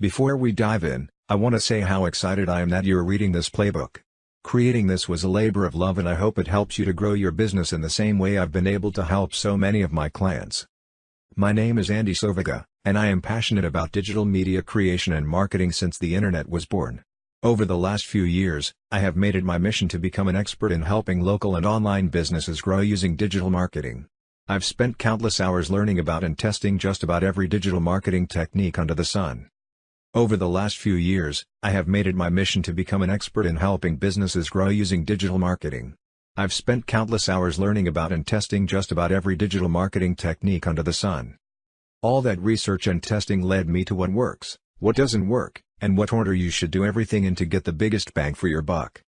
Before we dive in, I want to say how excited I am that you're reading this playbook. Creating this was a labor of love, and I hope it helps you to grow your business in the same way I've been able to help so many of my clients. My name is Andy Sovaga, and I am passionate about digital media creation and marketing since the internet was born. Over the last few years, I have made it my mission to become an expert in helping local and online businesses grow using digital marketing. I've spent countless hours learning about and testing just about every digital marketing technique under the sun. Over the last few years, I have made it my mission to become an expert in helping businesses grow using digital marketing. I've spent countless hours learning about and testing just about every digital marketing technique under the sun. All that research and testing led me to what works, what doesn't work, and what order you should do everything in to get the biggest bang for your buck.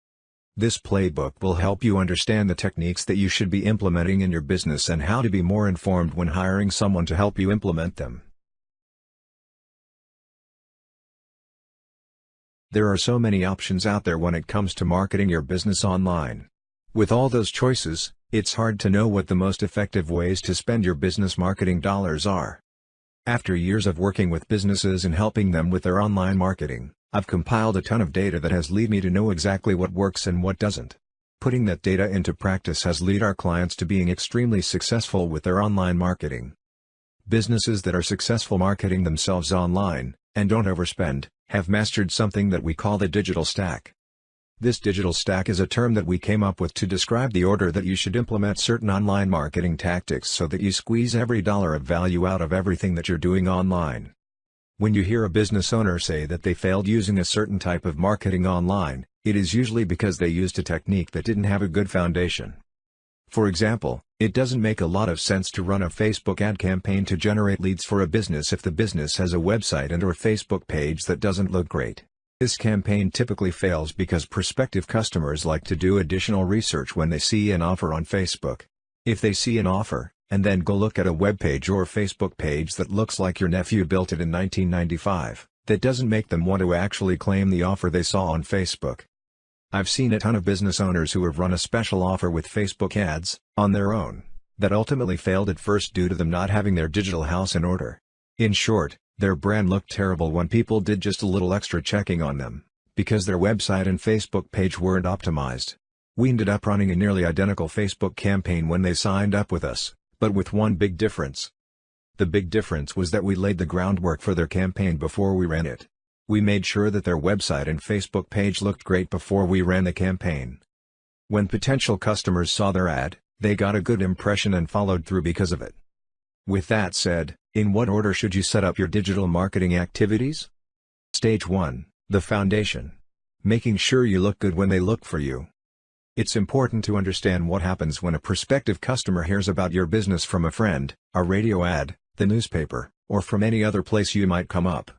This playbook will help you understand the techniques that you should be implementing in your business and how to be more informed when hiring someone to help you implement them. There are so many options out there when it comes to marketing your business online. With all those choices, it's hard to know what the most effective ways to spend your business marketing dollars are. After years of working with businesses and helping them with their online marketing, I've compiled a ton of data that has led me to know exactly what works and what doesn't. Putting that data into practice has led our clients to being extremely successful with their online marketing. Businesses that are successful marketing themselves online, and don't overspend, have mastered something that we call the digital stack. This digital stack is a term that we came up with to describe the order that you should implement certain online marketing tactics so that you squeeze every dollar of value out of everything that you're doing online. When you hear a business owner say that they failed using a certain type of marketing online, it is usually because they used a technique that didn't have a good foundation. For example, it doesn't make a lot of sense to run a Facebook ad campaign to generate leads for a business if the business has a website and/or Facebook page that doesn't look great. This campaign typically fails because prospective customers like to do additional research when they see an offer on Facebook. If they see an offer, and then go look at a web page or Facebook page that looks like your nephew built it in 1995, that doesn't make them want to actually claim the offer they saw on Facebook. I've seen a ton of business owners who have run a special offer with Facebook ads, on their own, that ultimately failed at first due to them not having their digital house in order. In short, their brand looked terrible when people did just a little extra checking on them, because their website and Facebook page weren't optimized. We ended up running a nearly identical Facebook campaign when they signed up with us, but with one big difference. The big difference was that we laid the groundwork for their campaign before we ran it. We made sure that their website and Facebook page looked great before we ran the campaign. When potential customers saw their ad, they got a good impression and followed through because of it. With that said, in what order should you set up your digital marketing activities? Stage 1, the foundation. Making sure you look good when they look for you. It's important to understand what happens when a prospective customer hears about your business from a friend, a radio ad, the newspaper, or from any other place you might come up.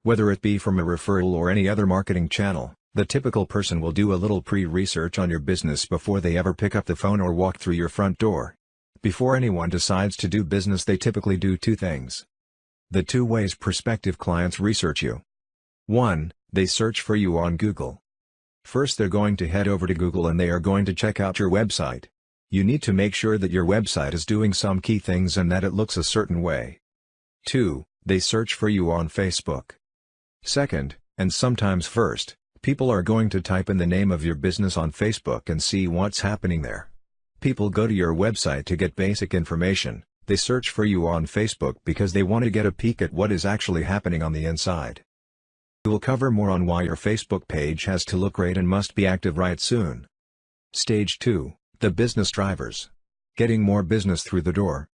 Whether it be from a referral or any other marketing channel, the typical person will do a little pre-research on your business before they ever pick up the phone or walk through your front door. Before anyone decides to do business, they typically do two things. The two ways prospective clients research you. 1. They search for you on Google. First, they're going to head over to Google and they are going to check out your website. You need to make sure that your website is doing some key things and that it looks a certain way. 2. They search for you on Facebook. Second, and sometimes first, people are going to type in the name of your business on Facebook and see what's happening there. People go to your website to get basic information, they search for you on Facebook because they want to get a peek at what is actually happening on the inside. We'll cover more on why your Facebook page has to look great and must be active right soon. Stage 2, the business drivers. Getting more business through the door.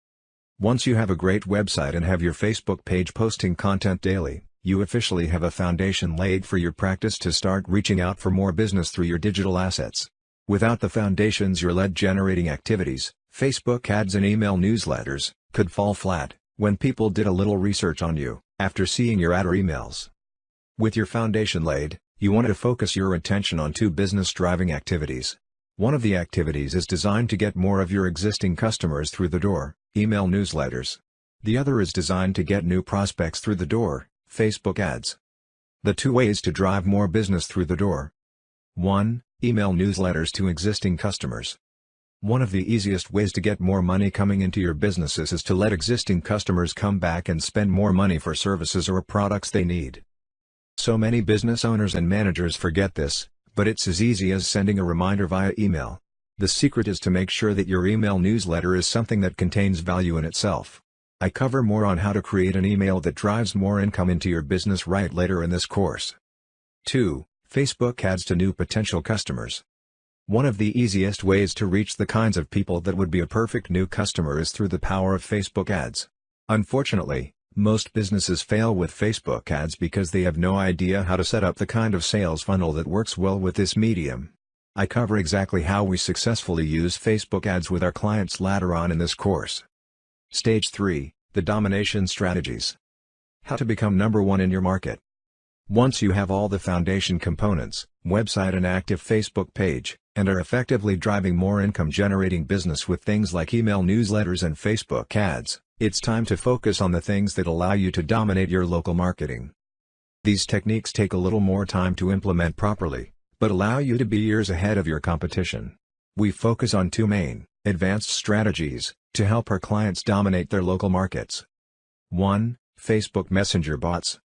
Once you have a great website and have your Facebook page posting content daily, you officially have a foundation laid for your practice to start reaching out for more business through your digital assets. Without the foundations, your lead-generating activities, Facebook ads and email newsletters, could fall flat when people did a little research on you after seeing your ad or emails. With your foundation laid, you want to focus your attention on two business-driving activities. One of the activities is designed to get more of your existing customers through the door, email newsletters. The other is designed to get new prospects through the door, Facebook ads. The two ways to drive more business through the door. 1. Email newsletters to existing customers. One of the easiest ways to get more money coming into your businesses is to let existing customers come back and spend more money for services or products they need. So many business owners and managers forget this, but it's as easy as sending a reminder via email. The secret is to make sure that your email newsletter is something that contains value in itself. I cover more on how to create an email that drives more income into your business right later in this course. 2. Facebook ads to new potential customers. One of the easiest ways to reach the kinds of people that would be a perfect new customer is through the power of Facebook ads. Unfortunately, most businesses fail with Facebook ads because they have no idea how to set up the kind of sales funnel that works well with this medium. I cover exactly how we successfully use Facebook ads with our clients later on in this course. Stage 3, the domination strategies. How to become number one in your market. Once you have all the foundation components, website and active Facebook page, and are effectively driving more income-generating business with things like email newsletters and Facebook ads, it's time to focus on the things that allow you to dominate your local marketing. These techniques take a little more time to implement properly, but allow you to be years ahead of your competition. We focus on two main, advanced strategies, to help our clients dominate their local markets. 1. Facebook Messenger bots.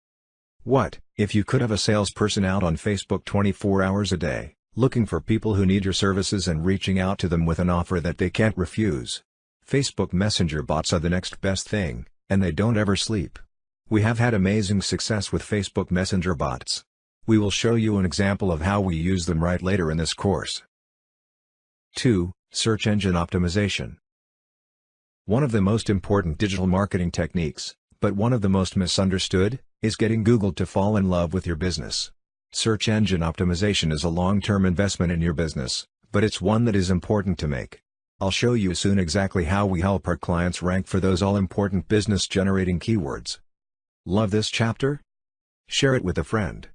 What if you could have a salesperson out on Facebook 24 hours a day, looking for people who need your services and reaching out to them with an offer that they can't refuse? Facebook Messenger bots are the next best thing, and they don't ever sleep. We have had amazing success with Facebook Messenger bots. We will show you an example of how we use them right later in this course. 2. Search engine optimization. One of the most important digital marketing techniques, but one of the most misunderstood, is getting Google to fall in love with your business. Search engine optimization is a long-term investment in your business, but it's one that is important to make. I'll show you soon exactly how we help our clients rank for those all-important business-generating keywords. Love this chapter? Share it with a friend.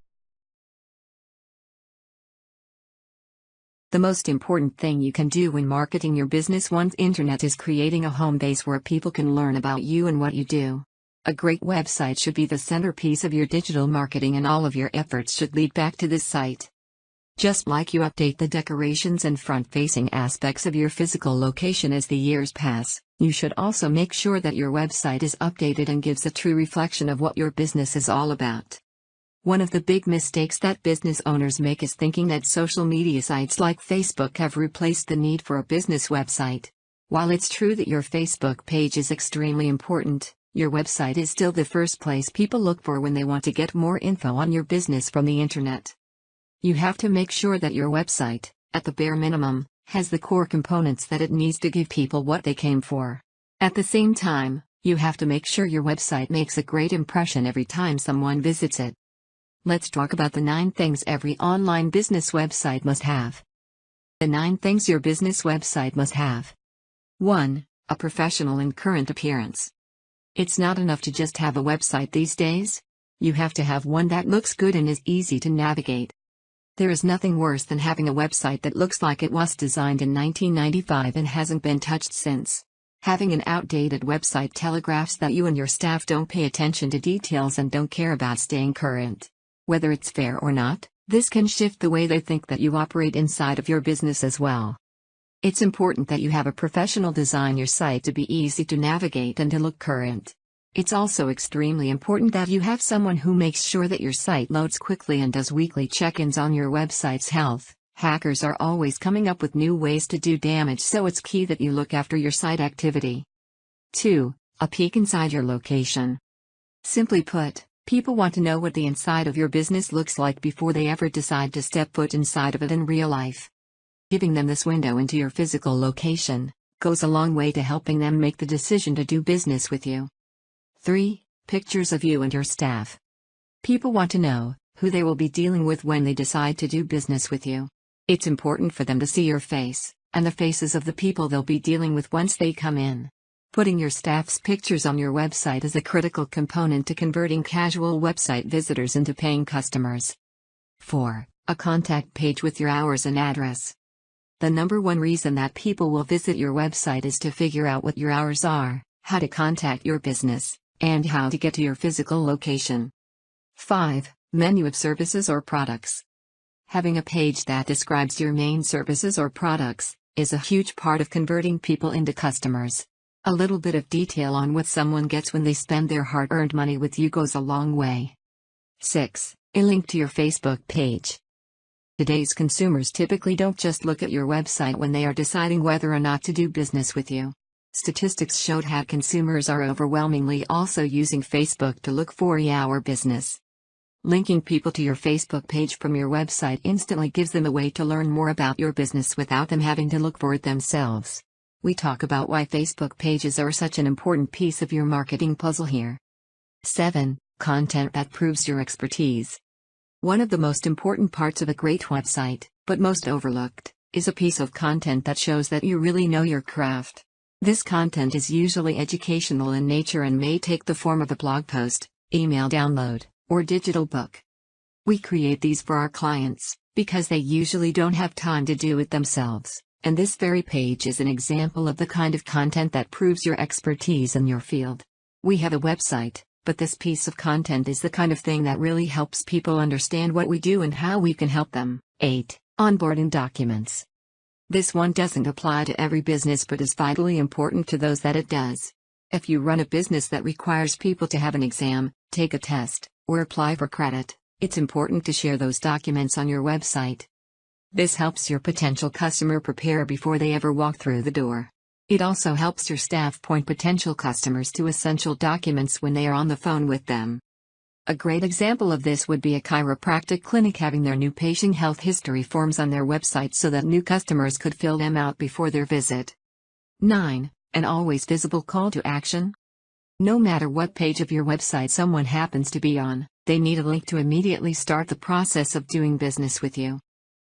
The most important thing you can do when marketing your business on the internet is creating a home base where people can learn about you and what you do. A great website should be the centerpiece of your digital marketing, and all of your efforts should lead back to this site. Just like you update the decorations and front-facing aspects of your physical location as the years pass, you should also make sure that your website is updated and gives a true reflection of what your business is all about. One of the big mistakes that business owners make is thinking that social media sites like Facebook have replaced the need for a business website. While it's true that your Facebook page is extremely important, your website is still the first place people look for when they want to get more info on your business from the internet. You have to make sure that your website, at the bare minimum, has the core components that it needs to give people what they came for. At the same time, you have to make sure your website makes a great impression every time someone visits it. Let's talk about the 9 things every online business website must have. The 9 things your business website must have. 1. A professional and current appearance. It's not enough to just have a website these days. You have to have one that looks good and is easy to navigate. There is nothing worse than having a website that looks like it was designed in 1995 and hasn't been touched since. Having an outdated website telegraphs that you and your staff don't pay attention to details and don't care about staying current. Whether it's fair or not, this can shift the way they think that you operate inside of your business as well. It's important that you have a professional design your site to be easy to navigate and to look current. It's also extremely important that you have someone who makes sure that your site loads quickly and does weekly check-ins on your website's health. Hackers are always coming up with new ways to do damage, so it's key that you look after your site activity. 2. A peek inside your location. Simply put, people want to know what the inside of your business looks like before they ever decide to step foot inside of it in real life. Giving them this window into your physical location goes a long way to helping them make the decision to do business with you. 3. Pictures of you and your staff. People want to know who they will be dealing with when they decide to do business with you. It's important for them to see your face, and the faces of the people they'll be dealing with once they come in. Putting your staff's pictures on your website is a critical component to converting casual website visitors into paying customers. 4. A contact page with your hours and address. The number one reason that people will visit your website is to figure out what your hours are, how to contact your business, and how to get to your physical location. 5. Menu of services or products. Having a page that describes your main services or products is a huge part of converting people into customers. A little bit of detail on what someone gets when they spend their hard-earned money with you goes a long way. 6. A link to your Facebook page. Today's consumers typically don't just look at your website when they are deciding whether or not to do business with you. Statistics showed how consumers are overwhelmingly also using Facebook to look for your business. Linking people to your Facebook page from your website instantly gives them a way to learn more about your business without them having to look for it themselves. We talk about why Facebook pages are such an important piece of your marketing puzzle here. 7. Content that proves your expertise. One of the most important parts of a great website, but most overlooked, is a piece of content that shows that you really know your craft. This content is usually educational in nature and may take the form of a blog post, email download, or digital book. We create these for our clients, because they usually don't have time to do it themselves, and this very page is an example of the kind of content that proves your expertise in your field. We have a website, but this piece of content is the kind of thing that really helps people understand what we do and how we can help them. 8. Onboarding documents. This one doesn't apply to every business but is vitally important to those that it does. If you run a business that requires people to have an exam, take a test, or apply for credit, it's important to share those documents on your website. This helps your potential customer prepare before they ever walk through the door. It also helps your staff point potential customers to essential documents when they are on the phone with them. A great example of this would be a chiropractic clinic having their new patient health history forms on their website so that new customers could fill them out before their visit. 9. An always visible call to action. No matter what page of your website someone happens to be on, they need a link to immediately start the process of doing business with you.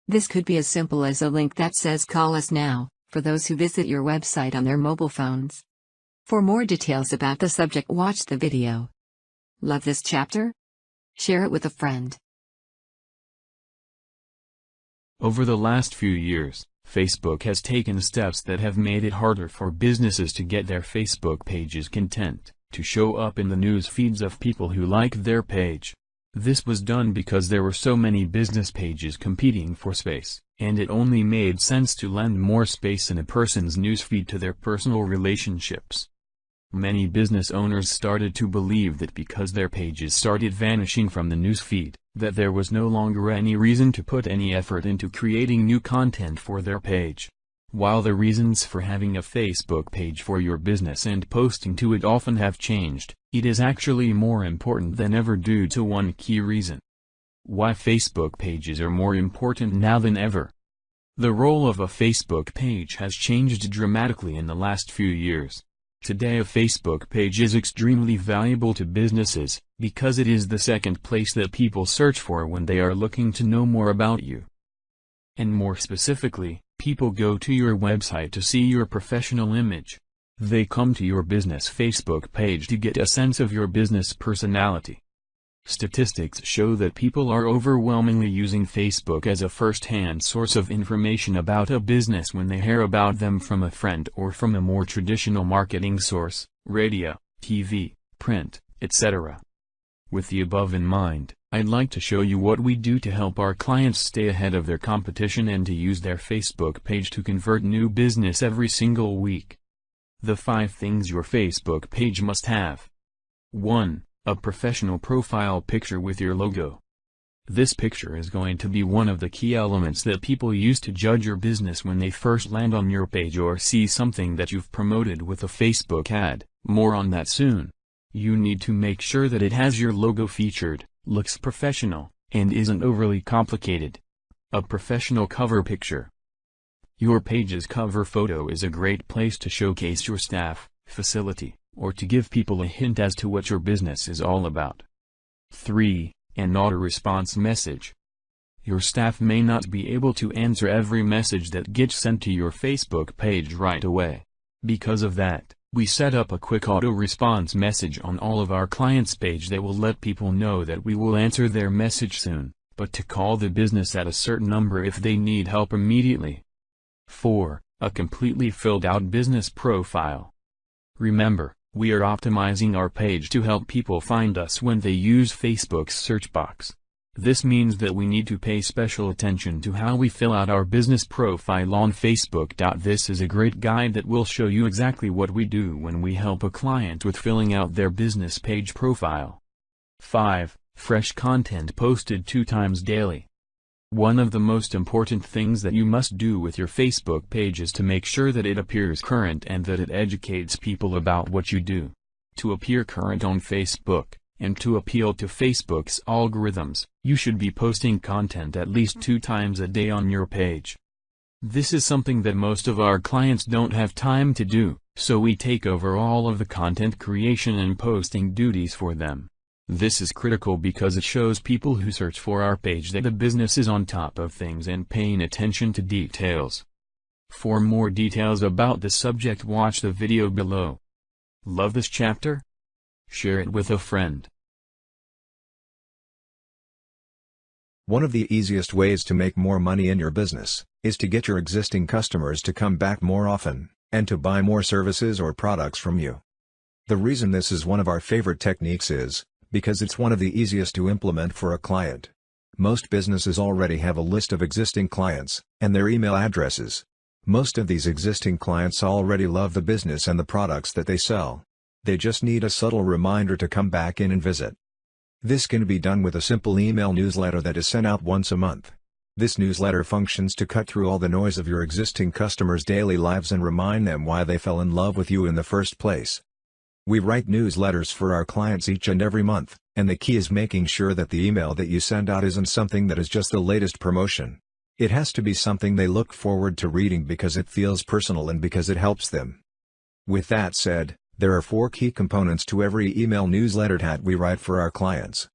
This could be as simple as a link that says "Call us now," for those who visit your website on their mobile phones. For more details about the subject, watch the video. Love this chapter? Share it with a friend. Over the last few years, Facebook has taken steps that have made it harder for businesses to get their Facebook page's content to show up in the news feeds of people who like their page. This was done because there were so many business pages competing for space, and it only made sense to lend more space in a person's newsfeed to their personal relationships. Many business owners started to believe that because their pages started vanishing from the newsfeed, that there was no longer any reason to put any effort into creating new content for their page. While the reasons for having a Facebook page for your business and posting to it often have changed, it is actually more important than ever due to one key reason. Why Facebook pages are more important now than ever. The role of a Facebook page has changed dramatically in the last few years. Today a Facebook page is extremely valuable to businesses, because it is the second place that people search for when they are looking to know more about you. And more specifically, people go to your website to see your professional image. They come to your business Facebook page to get a sense of your business personality. Statistics show that people are overwhelmingly using Facebook as a first-hand source of information about a business when they hear about them from a friend or from a more traditional marketing source, radio, TV, print, etc. With the above in mind, I'd like to show you what we do to help our clients stay ahead of their competition and to use their Facebook page to convert new business every single week. The 5 things your Facebook page must have. 1. A professional profile picture with your logo. This picture is going to be one of the key elements that people use to judge your business when they first land on your page or see something that you've promoted with a Facebook ad. More on that soon. You need to make sure that it has your logo featured, looks professional, and isn't overly complicated. A professional cover picture. Your page's cover photo is a great place to showcase your staff, facility, or to give people a hint as to what your business is all about. 3. An auto-response message. Your staff may not be able to answer every message that gets sent to your Facebook page right away. Because of that, we set up a quick auto-response message on all of our clients' page that will let people know that we will answer their message soon, but to call the business at a certain number if they need help immediately. 4. A completely filled out business profile. Remember, we are optimizing our page to help people find us when they use Facebook's search box. This means that we need to pay special attention to how we fill out our business profile on Facebook. This is a great guide that will show you exactly what we do when we help a client with filling out their business page profile. 5. Fresh content posted 2 times daily. One of the most important things that you must do with your Facebook page is to make sure that it appears current and that it educates people about what you do. To appear current on Facebook, and to appeal to Facebook's algorithms, you should be posting content at least 2 times a day on your page. This is something that most of our clients don't have time to do, so we take over all of the content creation and posting duties for them. This is critical because it shows people who search for our page that the business is on top of things and paying attention to details. For more details about this subject, watch the video below. Love this chapter? Share it with a friend. One of the easiest ways to make more money in your business is to get your existing customers to come back more often, and to buy more services or products from you. The reason this is one of our favorite techniques is because it's one of the easiest to implement for a client. Most businesses already have a list of existing clients and their email addresses. Most of these existing clients already love the business and the products that they sell. They just need a subtle reminder to come back in and visit. This can be done with a simple email newsletter that is sent out once a month. This newsletter functions to cut through all the noise of your existing customers' daily lives and remind them why they fell in love with you in the first place. We write newsletters for our clients each and every month, and the key is making sure that the email that you send out isn't something that is just the latest promotion. It has to be something they look forward to reading because it feels personal and because it helps them. With that said, there are 4 key components to every email newsletter that we write for our clients.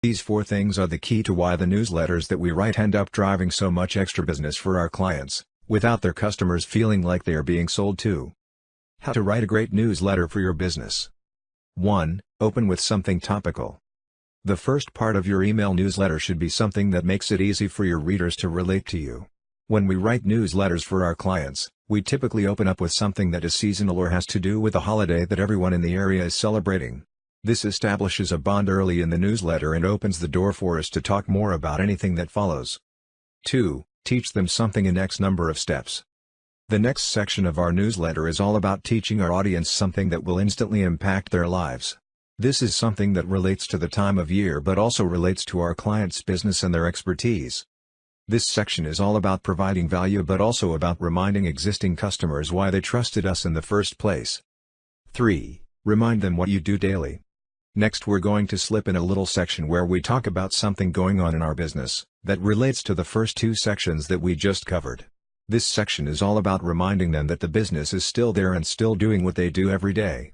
These 4 things are the key to why the newsletters that we write end up driving so much extra business for our clients, without their customers feeling like they are being sold to. How to write a great newsletter for your business. 1. Open with something topical. The first part of your email newsletter should be something that makes it easy for your readers to relate to you. When we write newsletters for our clients, we typically open up with something that is seasonal or has to do with a holiday that everyone in the area is celebrating. This establishes a bond early in the newsletter and opens the door for us to talk more about anything that follows. 2. Teach them something in X number of steps. The next section of our newsletter is all about teaching our audience something that will instantly impact their lives. This is something that relates to the time of year but also relates to our clients' business and their expertise. This section is all about providing value but also about reminding existing customers why they trusted us in the first place. 3. Remind them what you do daily. Next, we're going to slip in a little section where we talk about something going on in our business that relates to the first 2 sections that we just covered. This section is all about reminding them that the business is still there and still doing what they do every day.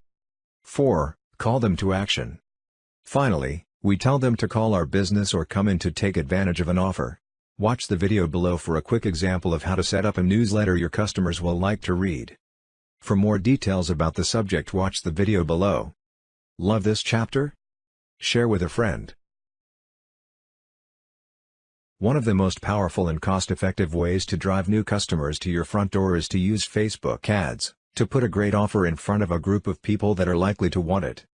4. Call them to action. Finally, we tell them to call our business or come in to take advantage of an offer. Watch the video below for a quick example of how to set up a newsletter your customers will like to read. For more details about the subject, watch the video below. Love this chapter? Share with a friend. One of the most powerful and cost-effective ways to drive new customers to your front door is to use Facebook ads, to put a great offer in front of a group of people that are likely to want it.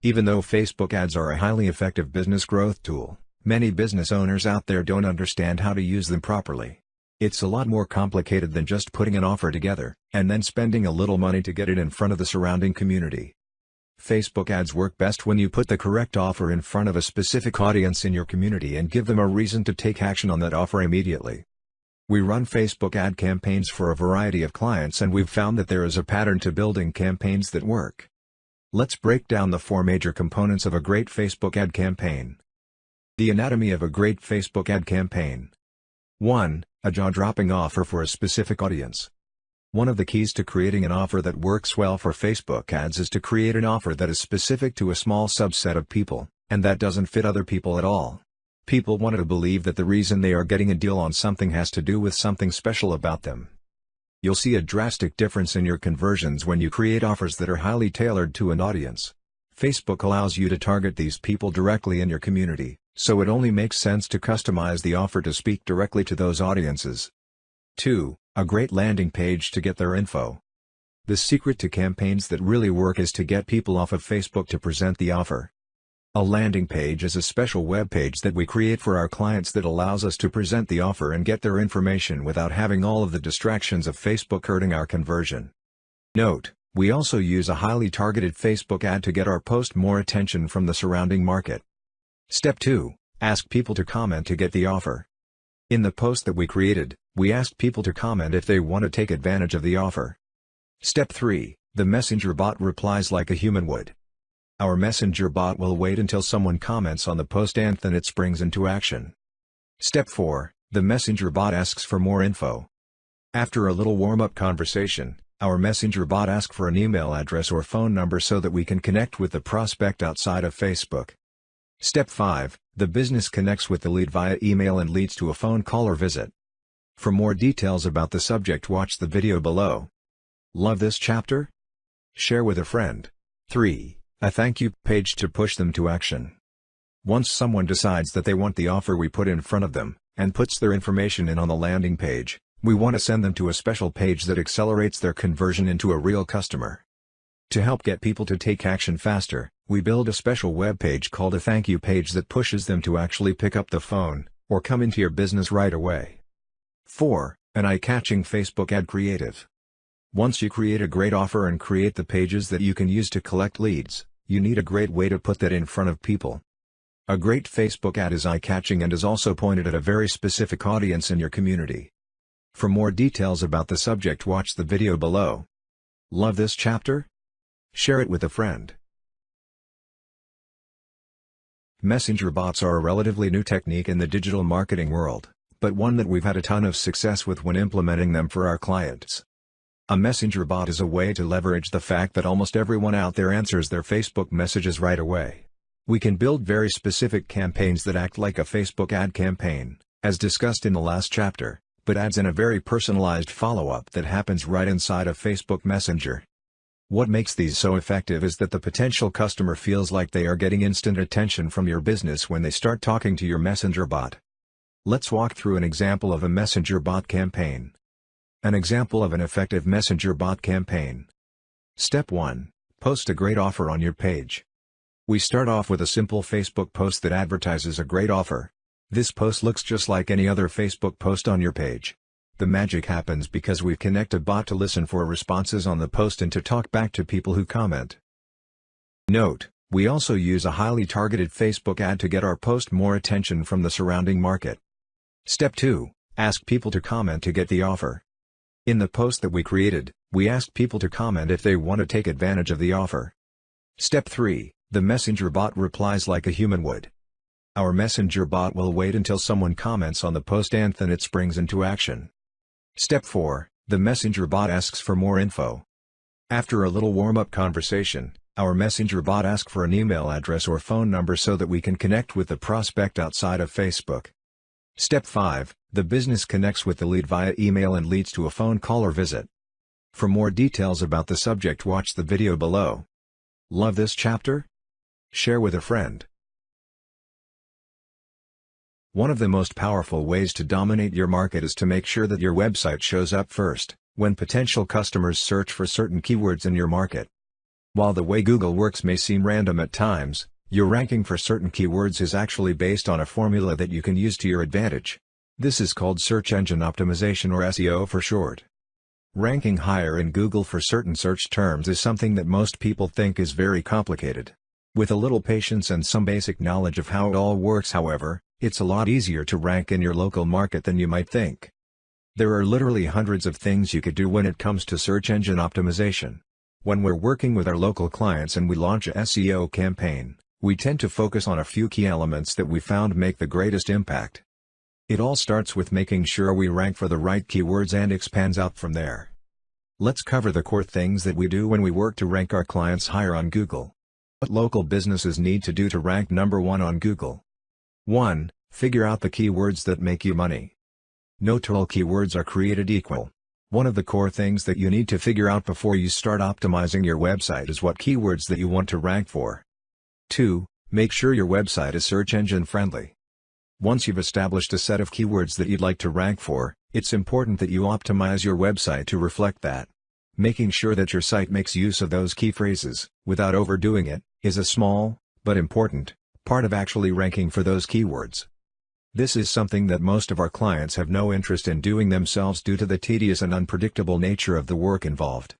Even though Facebook ads are a highly effective business growth tool, many business owners out there don't understand how to use them properly. It's a lot more complicated than just putting an offer together, and then spending a little money to get it in front of the surrounding community. Facebook ads work best when you put the correct offer in front of a specific audience in your community and give them a reason to take action on that offer immediately. We run Facebook ad campaigns for a variety of clients and we've found that there is a pattern to building campaigns that work. Let's break down the 4 major components of a great Facebook ad campaign. The anatomy of a great Facebook ad campaign. 1. A jaw-dropping offer for a specific audience. One of the keys to creating an offer that works well for Facebook ads is to create an offer that is specific to a small subset of people, and that doesn't fit other people at all. People want to believe that the reason they are getting a deal on something has to do with something special about them. You'll see a drastic difference in your conversions when you create offers that are highly tailored to an audience. Facebook allows you to target these people directly in your community, so it only makes sense to customize the offer to speak directly to those audiences. 2. A great landing page to get their info. The secret to campaigns that really work is to get people off of Facebook to present the offer. A landing page is a special web page that we create for our clients that allows us to present the offer and get their information without having all of the distractions of Facebook hurting our conversion. Note, we also use a highly targeted Facebook ad to get our post more attention from the surrounding market. Step 2. Ask people to comment to get the offer. In the post that we created, we asked people to comment if they want to take advantage of the offer. Step 3. The messenger bot replies like a human would. Our messenger bot will wait until someone comments on the post and then it springs into action. Step 4. The messenger bot asks for more info. After a little warm-up conversation, our messenger bot asks for an email address or phone number so that we can connect with the prospect outside of Facebook. Step 5. The business connects with the lead via email and leads to a phone call or visit. For more details about the subject, watch the video below. Love this chapter? Share with a friend. 3. A thank you page to push them to action. Once someone decides that they want the offer we put in front of them, and puts their information in on the landing page, we want to send them to a special page that accelerates their conversion into a real customer. To help get people to take action faster, we build a special web page called a thank you page that pushes them to actually pick up the phone, or come into your business right away. 4. An eye-catching Facebook ad creative. Once you create a great offer and create the pages that you can use to collect leads, you need a great way to put that in front of people. A great Facebook ad is eye-catching and is also pointed at a very specific audience in your community. For more details about the subject, watch the video below. Love this chapter? Share it with a friend. Messenger bots are a relatively new technique in the digital marketing world, but one that we've had a ton of success with when implementing them for our clients. A messenger bot is a way to leverage the fact that almost everyone out there answers their Facebook messages right away. We can build very specific campaigns that act like a Facebook ad campaign, as discussed in the last chapter, but adds in a very personalized follow-up that happens right inside of Facebook Messenger. What makes these so effective is that the potential customer feels like they are getting instant attention from your business when they start talking to your messenger bot. Let's walk through an example of a messenger bot campaign. An example of an effective messenger bot campaign. Step 1. Post a great offer on your page. We start off with a simple Facebook post that advertises a great offer. This post looks just like any other Facebook post on your page. The magic happens because we've connected a bot to listen for responses on the post and to talk back to people who comment. Note, we also use a highly targeted Facebook ad to get our post more attention from the surrounding market. Step 2. Ask people to comment to get the offer. In the post that we created, we asked people to comment if they want to take advantage of the offer. Step 3. The messenger bot replies like a human would. Our messenger bot will wait until someone comments on the post and then it springs into action. Step 4. The messenger bot asks for more info. After a little warm-up conversation, our messenger bot asks for an email address or phone number so that we can connect with the prospect outside of Facebook. Step 5. The business connects with the lead via email and leads to a phone call or visit. For more details about the subject, watch the video below. Love this chapter? Share with a friend. One of the most powerful ways to dominate your market is to make sure that your website shows up first, when potential customers search for certain keywords in your market. While the way Google works may seem random at times, your ranking for certain keywords is actually based on a formula that you can use to your advantage. This is called search engine optimization, or SEO for short. Ranking higher in Google for certain search terms is something that most people think is very complicated. With a little patience and some basic knowledge of how it all works, however, it's a lot easier to rank in your local market than you might think. There are literally hundreds of things you could do when it comes to search engine optimization. When we're working with our local clients and we launch a SEO campaign, we tend to focus on a few key elements that we found make the greatest impact. It all starts with making sure we rank for the right keywords and expands out from there. Let's cover the core things that we do when we work to rank our clients higher on Google. What local businesses need to do to rank number 1 on Google. 1. Figure out the keywords that make you money. Not all keywords are created equal. One of the core things that you need to figure out before you start optimizing your website is what keywords that you want to rank for. 2. Make sure your website is search engine friendly. Once you've established a set of keywords that you'd like to rank for, it's important that you optimize your website to reflect that. Making sure that your site makes use of those key phrases, without overdoing it, is a small, but important, part of actually ranking for those keywords. This is something that most of our clients have no interest in doing themselves due to the tedious and unpredictable nature of the work involved.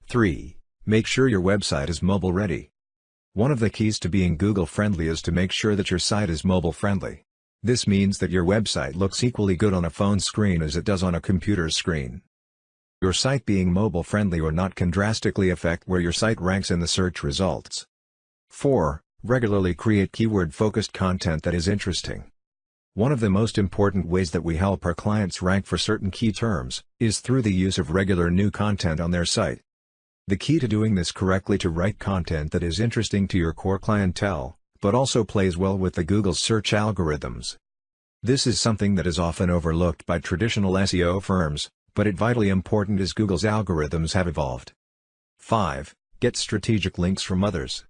3. Make sure your website is mobile ready. One of the keys to being Google friendly is to make sure that your site is mobile friendly. This means that your website looks equally good on a phone screen as it does on a computer screen. Your site being mobile friendly or not can drastically affect where your site ranks in the search results. 4. Regularly create keyword-focused content that is interesting. One of the most important ways that we help our clients rank for certain key terms is through the use of regular new content on their site. The key to doing this correctly is to write content that is interesting to your core clientele, but also plays well with the Google search algorithms. This is something that is often overlooked by traditional SEO firms, but it's vitally important as Google's algorithms have evolved. 5. Get strategic links from others.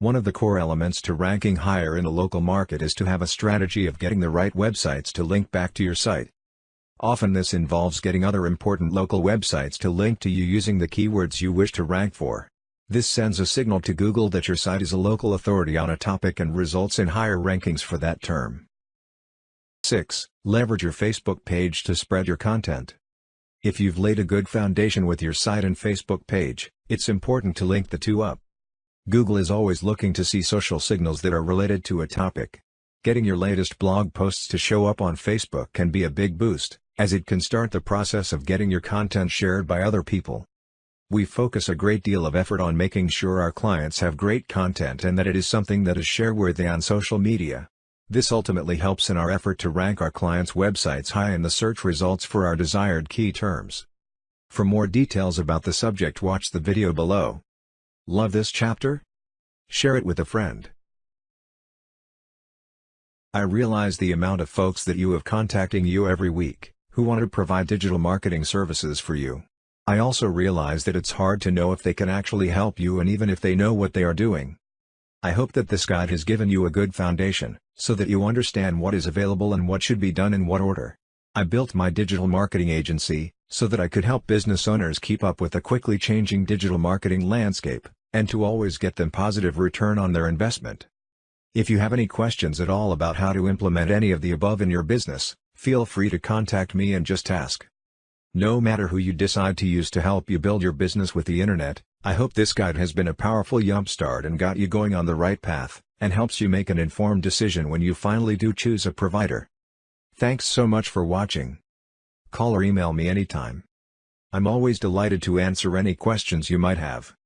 One of the core elements to ranking higher in a local market is to have a strategy of getting the right websites to link back to your site. Often this involves getting other important local websites to link to you using the keywords you wish to rank for. This sends a signal to Google that your site is a local authority on a topic and results in higher rankings for that term. 6. Leverage your Facebook page to spread your content. If you've laid a good foundation with your site and Facebook page, it's important to link the two up. Google is always looking to see social signals that are related to a topic. Getting your latest blog posts to show up on Facebook can be a big boost, as it can start the process of getting your content shared by other people. We focus a great deal of effort on making sure our clients have great content and that it is something that is share-worthy on social media. This ultimately helps in our effort to rank our clients' websites high in the search results for our desired key terms. For more details about the subject, watch the video below. Love this chapter? Share it with a friend. I realize the amount of folks that you have contacting you every week, who want to provide digital marketing services for you. I also realize that it's hard to know if they can actually help you and even if they know what they are doing. I hope that this guide has given you a good foundation, so that you understand what is available and what should be done in what order. I built my digital marketing agency, so that I could help business owners keep up with the quickly changing digital marketing landscape, and to always get them positive return on their investment. If you have any questions at all about how to implement any of the above in your business, feel free to contact me and just ask. No matter who you decide to use to help you build your business with the internet, I hope this guide has been a powerful jumpstart and got you going on the right path, and helps you make an informed decision when you finally do choose a provider. Thanks so much for watching. Call or email me anytime. I'm always delighted to answer any questions you might have.